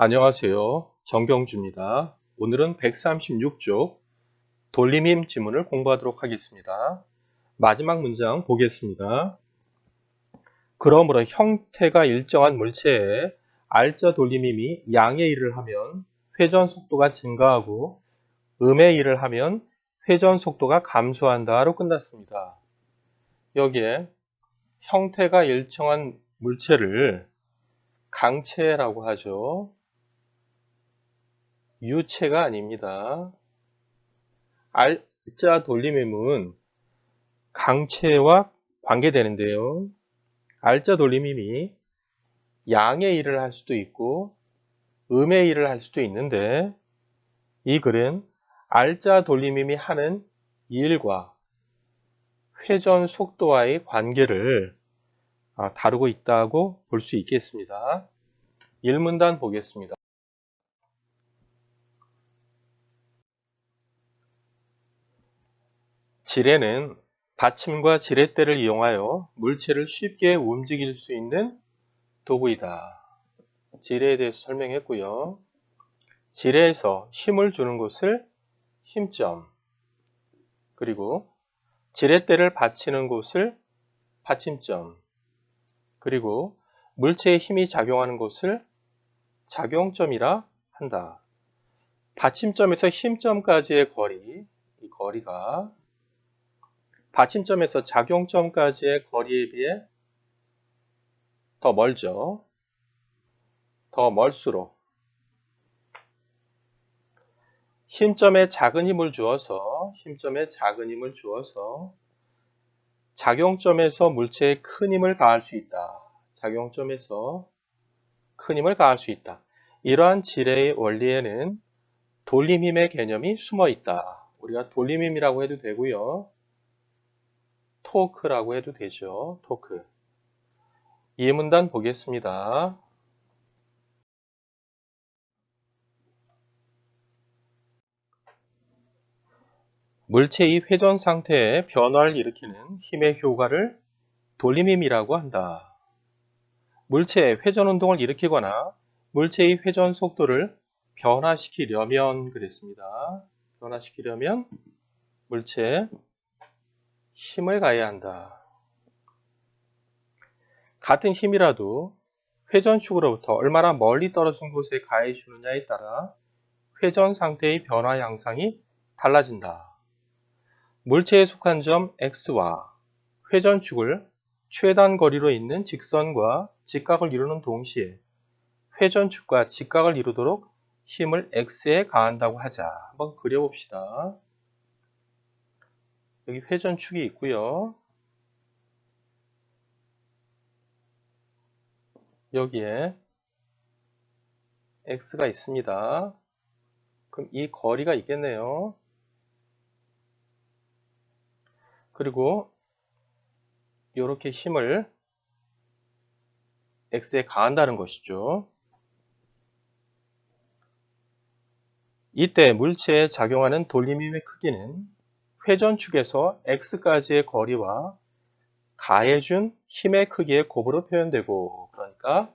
안녕하세요. 정경주입니다. 오늘은 136쪽 돌림힘 지문을 공부하도록 하겠습니다. 마지막 문장 보겠습니다. 그러므로 형태가 일정한 물체에 R자 돌림힘이 양의 일을 하면 회전 속도가 증가하고 음의 일을 하면 회전 속도가 감소한다로 끝났습니다. 여기에 형태가 일정한 물체를 강체라고 하죠. 유체가 아닙니다. R자 돌림힘은 강체와 관계되는데요. R자 돌림힘이 양의 일을 할 수도 있고 음의 일을 할 수도 있는데 이 글은 R자 돌림힘이 하는 일과 회전 속도와의 관계를 다루고 있다고 볼 수 있겠습니다. 1문단 보겠습니다. 지뢰는 받침과 지렛대를 이용하여 물체를 쉽게 움직일 수 있는 도구이다. 지뢰에 대해서 설명했고요. 지뢰에서 힘을 주는 곳을 힘점, 그리고 지렛대를 받치는 곳을 받침점, 그리고 물체에 힘이 작용하는 곳을 작용점이라 한다. 받침점에서 힘점까지의 거리, 이 거리가 받침점에서 작용점까지의 거리에 비해 더 멀죠. 더 멀수록 힘점에 작은 힘을 주어서 작용점에서 물체에 큰 힘을 가할 수 있다. 작용점에서 큰 힘을 가할 수 있다. 이러한 지뢰의 원리에는 돌림힘의 개념이 숨어 있다. 우리가 돌림힘이라고 해도 되고요. 토크라고 해도 되죠. 토크. 예문단 보겠습니다. 물체의 회전 상태에 변화를 일으키는 힘의 효과를 돌림힘이라고 한다. 물체의 회전 운동을 일으키거나 물체의 회전 속도를 변화시키려면 그랬습니다. 변화시키려면 물체에 힘을 가해야 한다. 같은 힘이라도 회전축으로부터 얼마나 멀리 떨어진 곳에 가해 주느냐에 따라 회전 상태의 변화 양상이 달라진다. 물체에 속한 점 x와 회전축을 최단 거리로 있는 직선과 직각을 이루는 동시에 회전축과 직각을 이루도록 힘을 x에 가한다고 하자. 한번 그려봅시다. 여기 회전축이 있고요. 여기에 x가 있습니다. 그럼 이 거리가 있겠네요. 그리고 이렇게 힘을 x에 가한다는 것이죠. 이때 물체에 작용하는 돌림힘의 크기는 회전축에서 x까지의 거리와 가해준 힘의 크기의 곱으로 표현되고, 그러니까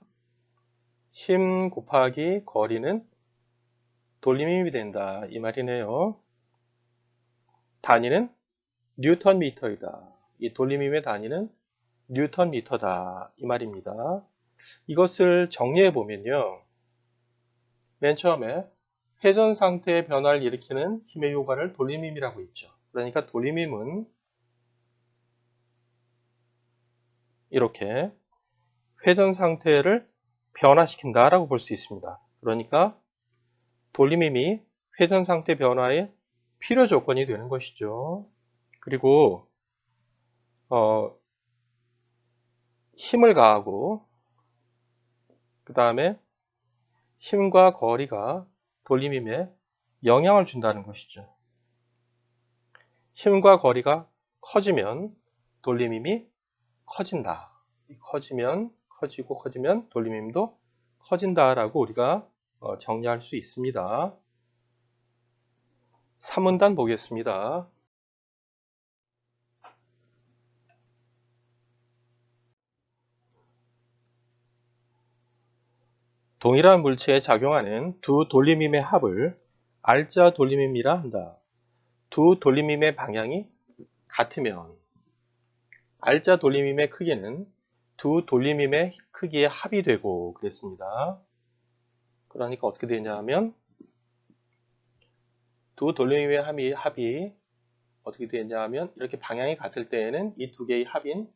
힘 곱하기 거리는 돌림힘이 된다 이 말이네요. 단위는 뉴턴 미터이다. 이 돌림힘의 단위는 뉴턴 미터다 이 말입니다. 이것을 정리해 보면요, 맨 처음에 회전 상태의 변화를 일으키는 힘의 효과를 돌림힘이라고 했죠. 그러니까 돌림힘은 이렇게 회전 상태를 변화시킨다 라고 볼 수 있습니다. 그러니까 돌림힘이 회전 상태 변화의 필요 조건이 되는 것이죠. 그리고 힘을 가하고 그 다음에 힘과 거리가 돌림힘에 영향을 준다는 것이죠. 힘과 거리가 커지면 돌림힘이 커진다. 커지면 커지고 커지면 돌림힘도 커진다라고 우리가 정리할 수 있습니다. 3문단 보겠습니다. 동일한 물체에 작용하는 두 돌림임의 합을 알자 돌림임이라 한다. 두 돌림임의 방향이 같으면 알자 돌림임의 크기는 두 돌림임의 크기의 합이 되고 그랬습니다. 그러니까 어떻게 되냐 하면 두 돌림임의 합이 어떻게 되냐 하면 이렇게 방향이 같을 때에는 이 두 개의 합인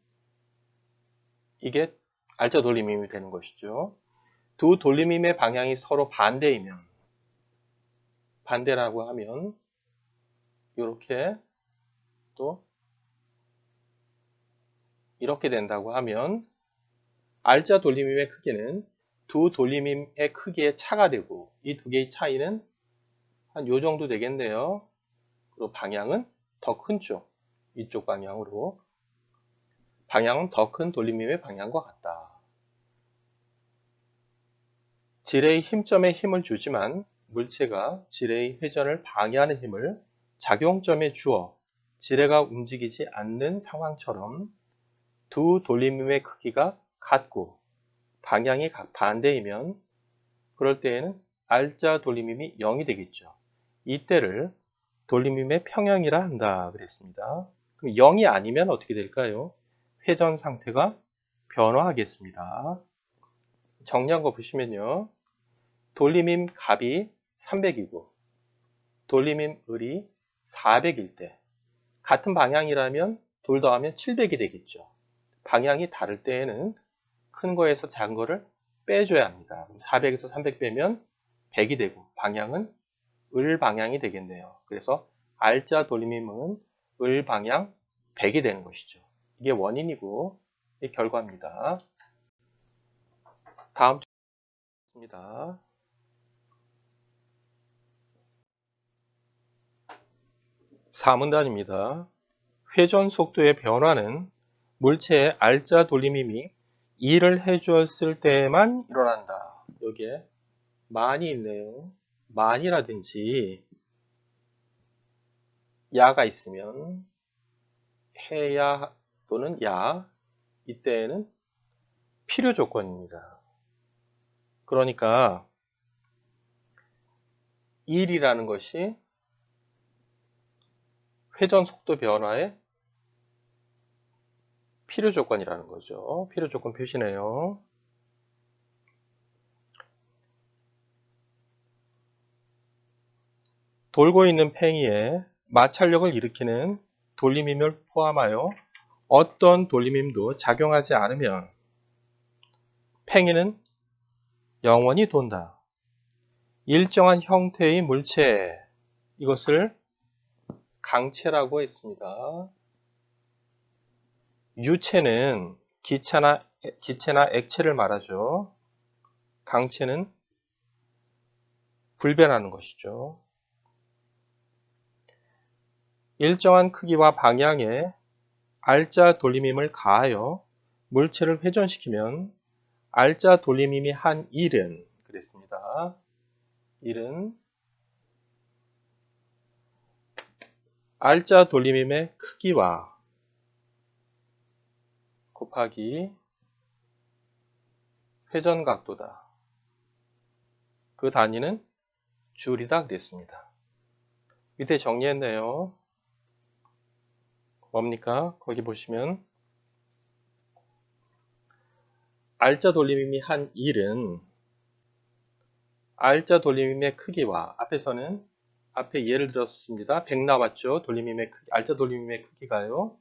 이게 알자 돌림임이 되는 것이죠. 두 돌림임의 방향이 서로 반대이면 반대라고 하면 이렇게 또 이렇게 된다고 하면 알자 돌림임의 크기는 두 돌림임의 크기의 차가 되고 이 두 개의 차이는 한 요 정도 되겠네요. 그리고 방향은 더 큰 쪽, 이쪽 방향으로 방향은 더 큰 돌림임의 방향과 같다. 지뢰의 힘점에 힘을 주지만 물체가 지뢰의 회전을 방해하는 힘을 작용점에 주어 지뢰가 움직이지 않는 상황처럼 두 돌림임의 크기가 같고 방향이 반대이면 그럴 때에는 알자 돌림임이 0이 되겠죠. 이때를 돌림임의 평형이라 한다 그랬습니다. 그럼 0이 아니면 어떻게 될까요? 회전 상태가 변화하겠습니다. 정리한 거 보시면요. 돌림임 갑이 300이고 돌림임 을이 400일 때 같은 방향이라면 둘 더하면 700이 되겠죠. 방향이 다를 때에는 큰 거에서 작은 거를 빼줘야 합니다. 400에서 300 빼면 100이 되고 방향은 을 방향이 되겠네요. 그래서 알자 돌림임은 을 방향 100이 되는 것이죠. 이게 원인이고 이게 결과입니다. 다음 주입니다. 4문단입니다. 회전 속도의 변화는 물체의 알자 돌림임이 2를 해주었을 때만 일어난다. 여기에 만이 있네요. 만이라든지 야가 있으면 해야 또는 야 이때에는 필요 조건입니다. 그러니까 1이라는 것이 회전 속도 변화의 필요 조건이라는 거죠. 필요 조건 표시네요. 돌고 있는 팽이에 마찰력을 일으키는 돌림임을 포함하여 어떤 돌림임도 작용하지 않으면 팽이는 영원히 돈다. 일정한 형태의 물체, 이것을 강체라고 했습니다. 유체는 기체나 액체를 말하죠. 강체는 불변하는 것이죠. 일정한 크기와 방향에 알자 돌림임을 가하여 물체를 회전시키면 알자 돌림임이 한 일은 그랬습니다. 일은 알자 돌림임의 크기와 곱하기 회전 각도다. 그 단위는 줄이다 그랬습니다. 밑에 정리했네요. 뭡니까? 거기 보시면 알자 돌림임이 한 일은 알자 돌림임의 크기와 앞에서는 앞에 예를 들었습니다. 100 나왔죠. 돌림임의 크기, 알자 돌림임의 크기가요.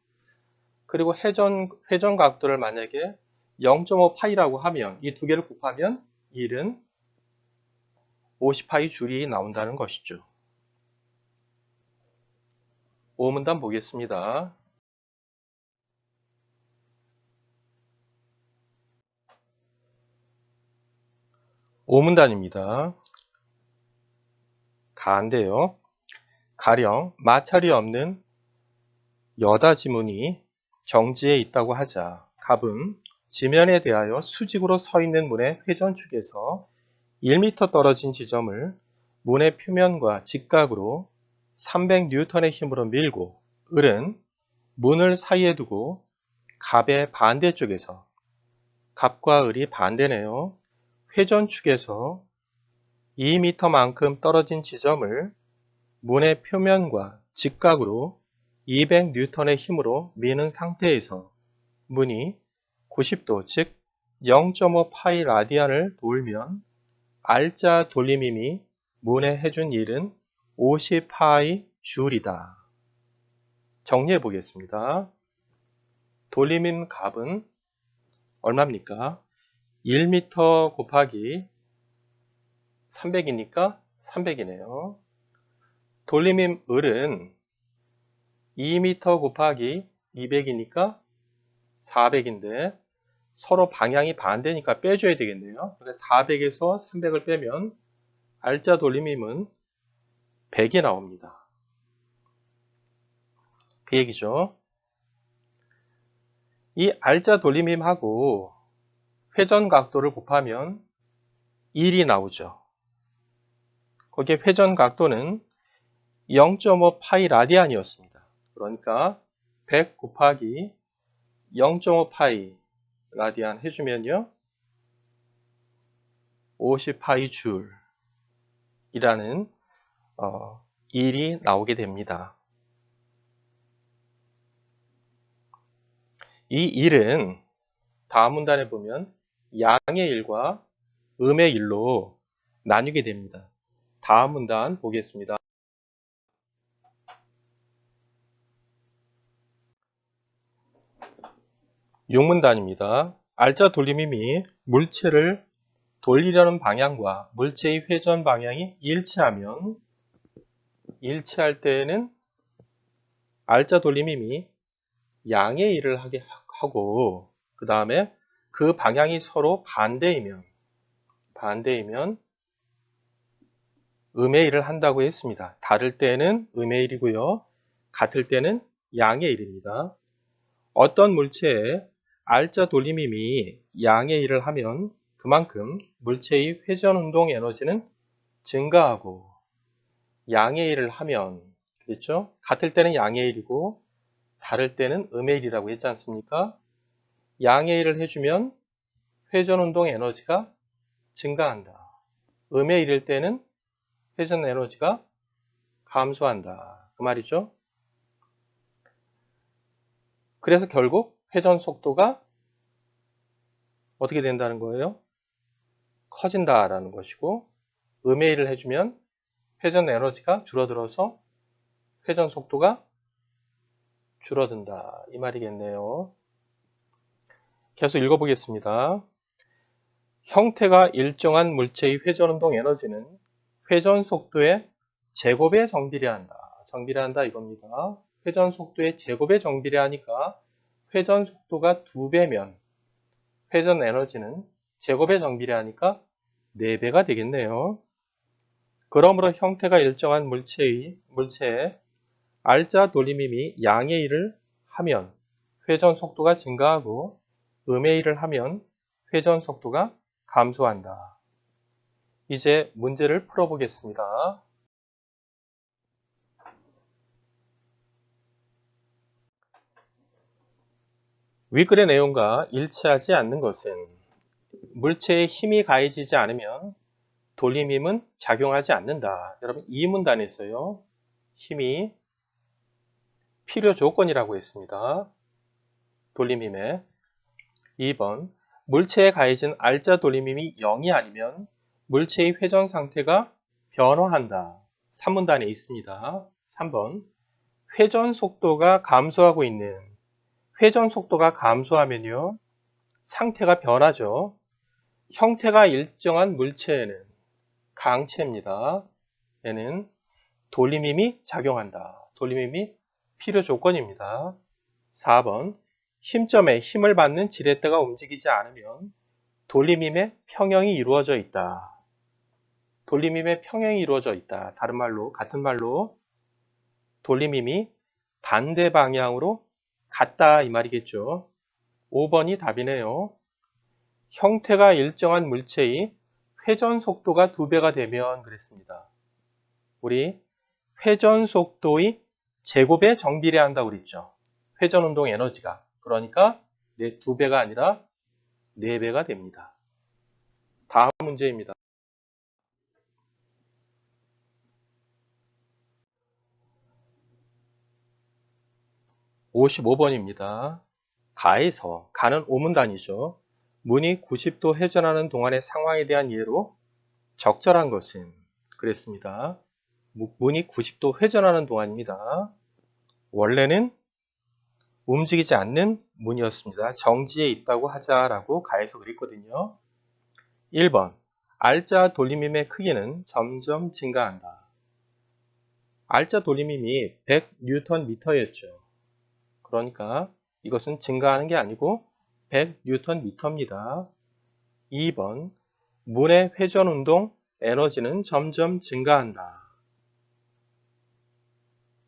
그리고 회전 각도를 만약에 0.5파이라고 하면 이 두 개를 곱하면 1은 50파이 줄이 나온다는 것이죠. 5문단 보겠습니다. 오문단입니다. 가인데요. 가령 마찰이 없는 여다 지문이 정지에 있다고 하자 갑은 지면에 대하여 수직으로 서 있는 문의 회전축에서 1m 떨어진 지점을 문의 표면과 직각으로 300N의 힘으로 밀고 을은 문을 사이에 두고 갑의 반대쪽에서 갑과 을이 반대네요. 회전축에서 2m만큼 떨어진 지점을 문의 표면과 직각으로 200N의 힘으로 미는 상태에서 문이 90도, 즉 0.5파이 라디안을 돌면 R자 돌림힘이 문에 해준 일은 50파이 줄이다. 정리해 보겠습니다. 돌림힘 값은 얼마입니까? 1m 곱하기 300이니까 300이네요. 돌림힘 을은 2m 곱하기 200이니까 400인데 서로 방향이 반대니까 빼줘야 되겠네요. 그래서 400에서 300을 빼면 R자 돌림힘은 100이 나옵니다. 그 얘기죠. 이 R자 돌림힘하고 회전 각도를 곱하면 1이 나오죠. 거기에 회전 각도는 0.5파이 라디안이었습니다. 그러니까 100 곱하기 0.5파이 라디안 해주면요 50파이 줄이라는 일이 나오게 됩니다. 이 일은 다음 문단에 보면 양의 일과 음의 일로 나뉘게 됩니다. 다음 문단 보겠습니다. 육문단입니다. R자 돌림힘이 물체를 돌리려는 방향과 물체의 회전 방향이 일치할 때에는 R자 돌림힘이 양의 일을 하게 하고 그 다음에 그 방향이 서로 반대이면 음의 일을 한다고 했습니다. 다를 때는 음의 일이고요. 같을 때는 양의 일입니다. 어떤 물체에 R자 돌림힘이 양의 일을 하면 그만큼 물체의 회전운동 에너지는 증가하고 양의 일을 하면 그렇죠? 같을 때는 양의 일이고 다를 때는 음의 일이라고 했지 않습니까? 양의 일을 해주면 회전운동 에너지가 증가한다. 음의 일일 때는 회전 에너지가 감소한다. 그 말이죠. 그래서 결국 회전 속도가 어떻게 된다는 거예요? 커진다라는 것이고 음의 일을 해주면 회전 에너지가 줄어들어서 회전 속도가 줄어든다. 이 말이겠네요. 계속 읽어보겠습니다. 형태가 일정한 물체의 회전운동 에너지는 회전 속도의 제곱에 정비례한다. 정비례한다 이겁니다. 회전 속도의 제곱에 정비례하니까 회전 속도가 2배면 회전 에너지는 제곱에 정비례하니까 4배가 되겠네요. 그러므로 형태가 일정한 물체에 R자 돌림힘이 양의 일을 하면 회전 속도가 증가하고 음의 일을 하면 회전 속도가 감소한다. 이제 문제를 풀어보겠습니다. 윗글의 내용과 일치하지 않는 것은 물체에 힘이 가해지지 않으면 돌림힘은 작용하지 않는다. 여러분 이 문단에서요. 힘이 필요 조건이라고 했습니다. 돌림힘에 2번 물체에 가해진 R자 돌림힘이 0이 아니면 물체의 회전 상태가 변화한다. 3문단에 있습니다. 3번 회전 속도가 감소하고 있는 회전 속도가 감소하면요. 상태가 변하죠. 형태가 일정한 물체에는 강체입니다. 얘는 돌림힘이 작용한다. 돌림힘이 필요 조건입니다. 4번 힘점에 힘을 받는 지렛대가 움직이지 않으면 돌림힘의 평형이 이루어져 있다. 돌림힘의 평형이 이루어져 있다. 다른 말로 같은 말로 돌림힘이 반대 방향으로 갔다 이 말이겠죠. 5번이 답이네요. 형태가 일정한 물체의 회전 속도가 2배가 되면 그랬습니다. 우리 회전 속도의 제곱에 정비례한다고 그랬죠. 회전 운동 에너지가. 그러니까 2배가 아니라 4배가 됩니다. 다음 문제입니다. 55번입니다. 가에서, 가는 오문단위죠. 문이 90도 회전하는 동안의 상황에 대한 예로 적절한 것은 그랬습니다. 문이 90도 회전하는 동안입니다. 원래는 움직이지 않는 문이었습니다. 정지에 있다고 하자라고 가에서 그랬거든요. 1번, R자 돌림임의 크기는 점점 증가한다. R자 돌림임이 100Nm였죠. 그러니까 이것은 증가하는 게 아니고 100Nm입니다. 2번, 문의 회전운동 에너지는 점점 증가한다.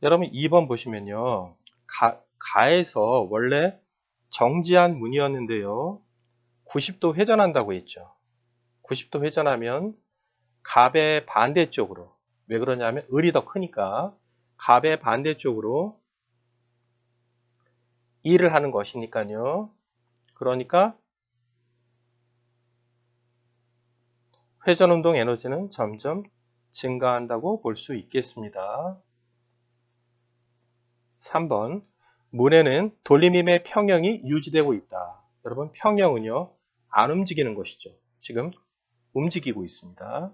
여러분 2번 보시면요. 가에서 원래 정지한 문이었는데요. 90도 회전한다고 했죠. 90도 회전하면 갑의 반대쪽으로, 왜 그러냐면 을이 더 크니까 갑의 반대쪽으로 일을 하는 것이니까요. 그러니까 회전운동 에너지는 점점 증가한다고 볼 수 있겠습니다. 3번, 문에는 돌림임의 평형이 유지되고 있다. 여러분 평형은요, 안 움직이는 것이죠. 지금 움직이고 있습니다.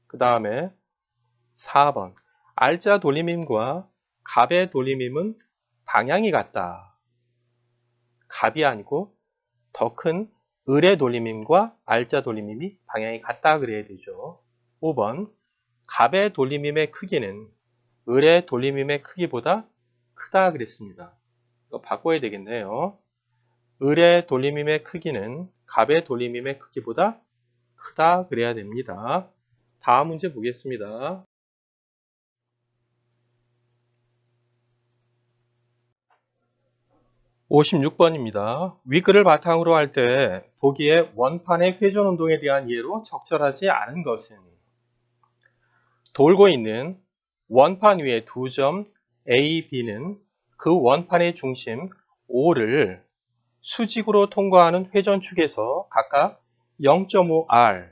그 다음에 4번, R자 돌림임과 갑의 돌림임은 방향이 같다. 갑이 아니고 더 큰 을의 돌림임과 R자 돌림임이 방향이 같다 그래야 되죠. 5번, 갑의 돌림임의 크기는 을의 돌림임의 크기보다 크다 그랬습니다. 이거 바꿔야 되겠네요. 을의 돌림임의 크기는 갑의 돌림임의 크기보다 크다 그래야 됩니다. 다음 문제 보겠습니다. 56번입니다. 윗글을 바탕으로 할 때 보기에 원판의 회전운동에 대한 예로 적절하지 않은 것은 돌고 있는 원판 위에 두 점 A, B는 그 원판의 중심 O를 수직으로 통과하는 회전축에서 각각 0.5R,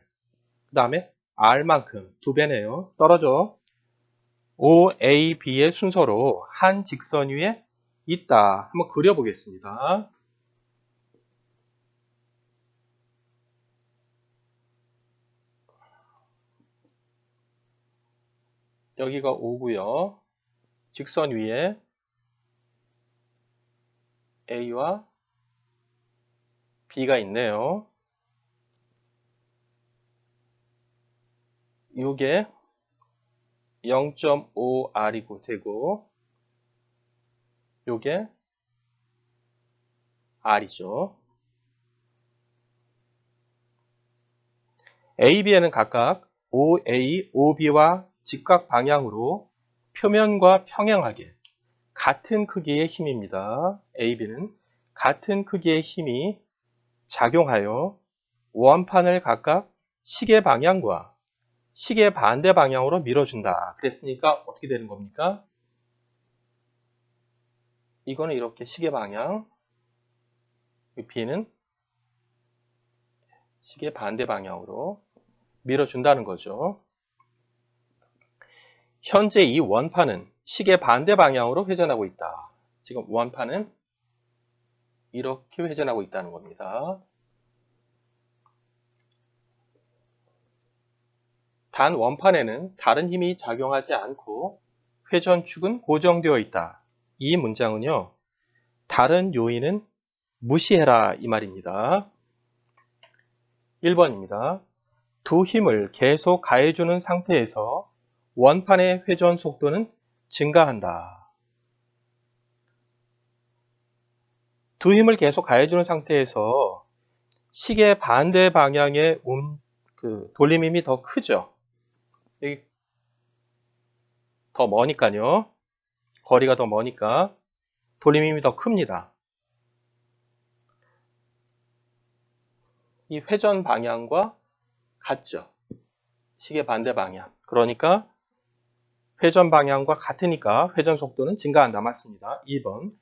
그 다음에 R만큼 2배네요. 떨어져 O, A, B의 순서로 한 직선 위에 있다. 한번 그려보겠습니다. 여기가 O고요. 직선 위에 A와 B가 있네요. 이게 0.5R이고 되고 요게 R이죠. AB에는 각각 OA, OB와 직각 방향으로 표면과 평행하게 같은 크기의 힘입니다. AB는 같은 크기의 힘이 작용하여 원판을 각각 시계 방향과 시계 반대 방향으로 밀어준다. 그랬으니까 어떻게 되는 겁니까? 이거는 이렇게 시계 방향, B는 시계 반대 방향으로 밀어준다는 거죠. 현재 이 원판은 시계 반대 방향으로 회전하고 있다. 지금 원판은 이렇게 회전하고 있다는 겁니다. 단 원판에는 다른 힘이 작용하지 않고 회전축은 고정되어 있다. 이 문장은요, 다른 요인은 무시해라 이 말입니다. 1번입니다. 두 힘을 계속 가해주는 상태에서 원판의 회전 속도는 증가한다. 두 힘을 계속 가해주는 상태에서 시계 반대 방향의 돌림힘이 더 크죠. 여기 더 머니까요. 거리가 더 머니까 돌림힘이 더 큽니다. 이 회전 방향과 같죠. 시계 반대 방향. 그러니까 회전 방향과 같으니까 회전 속도는 증가한다. 맞습니다. 2번.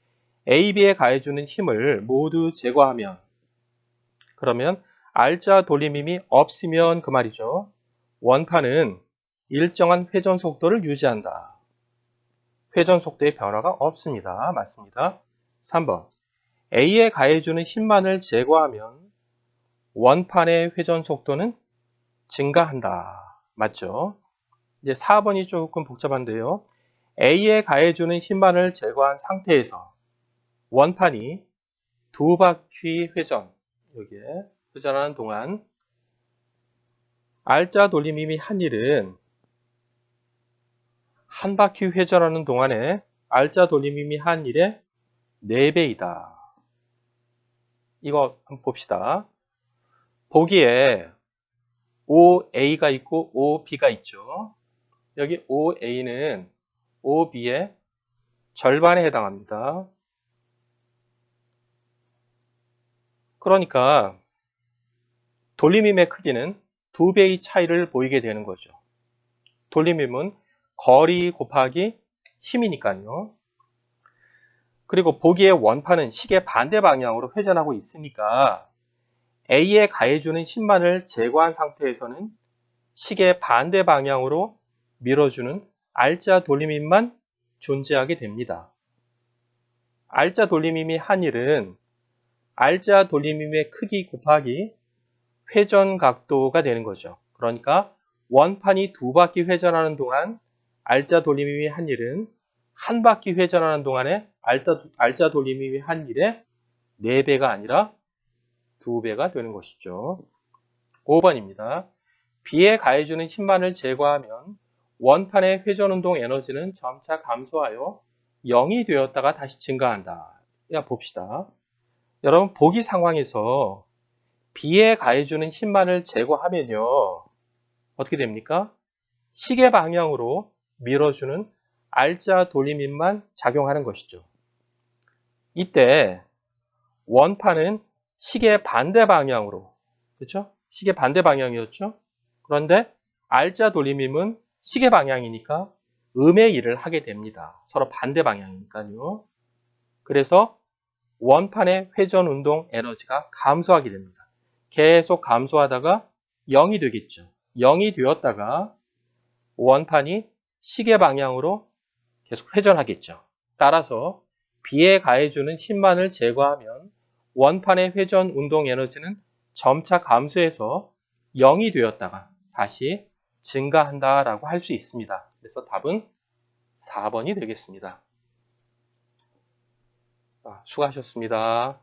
A, B에 가해주는 힘을 모두 제거하면 그러면 R자 돌림힘이 없으면 그 말이죠. 원판은 일정한 회전 속도를 유지한다. 회전 속도의 변화가 없습니다. 맞습니다. 3번. A에 가해주는 힘만을 제거하면 원판의 회전 속도는 증가한다. 맞죠? 이제 4번이 조금 복잡한데요. A에 가해주는 힘만을 제거한 상태에서 원판이 두 바퀴 회전, 여기에 회전하는 동안 R자 돌림힘이 한 일은 한 바퀴 회전하는 동안에 R자 돌림힘이 한 일의 4배이다. 이거 한번 봅시다. 보기에 OA가 있고 OB가 있죠. 여기 OA는 OB의 절반에 해당합니다. 그러니까 돌림힘의 크기는 2배의 차이를 보이게 되는 거죠. 돌림힘은 거리 곱하기 힘이니까요. 그리고 보기에 원판은 시계 반대 방향으로 회전하고 있으니까 A에 가해주는 힘만을 제거한 상태에서는 시계 반대 방향으로 밀어주는 R자 돌림힘만 존재하게 됩니다. R자 돌림힘이 한 일은 R자 돌림힘의 크기 곱하기 회전 각도가 되는 거죠. 그러니까 원판이 두 바퀴 회전하는 동안 R자 돌림힘이 한 일은 한 바퀴 회전하는 동안에 R자 돌림힘이 한 일의 4배가 아니라 2배가 되는 것이죠. 5번입니다. B에 가해주는 힘만을 제거하면 원판의 회전운동 에너지는 점차 감소하여 0이 되었다가 다시 증가한다. 야, 봅시다. 여러분, 보기 상황에서 B에 가해주는 힘만을 제거하면요. 어떻게 됩니까? 시계 방향으로 밀어주는 R자 돌림힘만 작용하는 것이죠. 이때 원판은 시계 반대 방향으로, 그렇죠? 시계 반대 방향이었죠? 그런데 R자 돌림힘은 시계 방향이니까 음의 일을 하게 됩니다. 서로 반대 방향이니까요. 그래서 원판의 회전 운동 에너지가 감소하게 됩니다. 계속 감소하다가 0이 되겠죠. 0이 되었다가 원판이 시계 방향으로 계속 회전하겠죠. 따라서 B에 가해주는 힘만을 제거하면 원판의 회전 운동 에너지는 점차 감소해서 0이 되었다가 다시 증가한다라고 할 수 있습니다. 그래서 답은 4번이 되겠습니다. 수고하셨습니다.